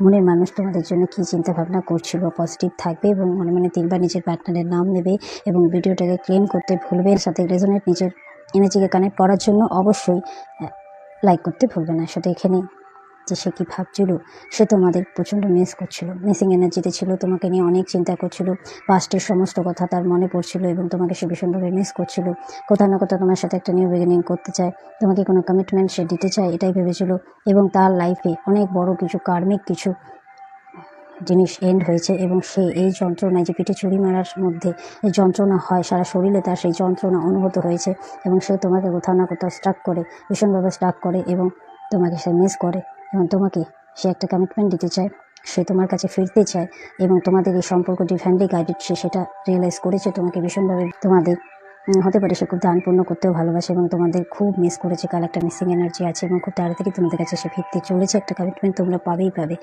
মনের মানুষ তোমাদের জন্য কী চিন্তাভাবনা করছিল, পজিটিভ থাকবে এবং মনে মনে 3 বার নিজের পার্টনারের নাম নেবে এবং ভিডিওটাকে ক্লেম করতে ভুলবে। এর সাথে রেজোনেট নিজের এনার্জিকে কানেক্ট করার জন্য অবশ্যই লাইক করতে ভুলবে না। সাথে এখানে যে সে কী ভাবছিল, সে তোমাদের প্রচণ্ড মিস করছিল, মিসিং এনার্জিতে ছিল, তোমাকে নিয়ে অনেক চিন্তা করছিল, পাস্টের সমস্ত কথা তার মনে পড়ছিল এবং তোমাকে সে ভীষণভাবে মিস করছিল। কোথাও না কোথাও তোমার সাথে একটা নিউ বিগিনিং করতে চায়, তোমাকে কোনো কমিটমেন্ট সে দিতে চায়, এটাই ভেবেছিল। এবং তার লাইফে অনেক বড় কিছু কার্মিক কিছু জিনিস এন্ড হয়েছে এবং সে এই যন্ত্রণায় যে পিঠে ছুরি মারার মধ্যে এই যন্ত্রণা হয়, সারা শরীরে তার সেই যন্ত্রণা অনুভূত হয়েছে এবং সে তোমাকে কোথাও না কোথাও স্ট্রাক করে, ভীষণভাবে স্ট্রাক করে এবং তোমাকে সে মিস করে এবং তোমাকে সে একটা কমিটমেন্ট দিতে চায়, সে তোমার কাছে ফিরতে চায় এবং তোমাদের এই সম্পর্ক ডিভাইনলি গাইডেড, সে সেটা রিয়েলাইজ করেছে। তোমাকে ভীষণভাবে তোমাদের হতে পারে সে খুব দানপূর্ণ করতেও ভালোবাসে এবং তোমাদের খুব মিস করেছে। কাল একটা মিসিং এনার্জি আছে এবং খুব তাড়াতাড়ি তোমাদের কাছে সে ফিরতে চলেছে। একটা কমিটমেন্ট তোমরা পাবেই পাবে।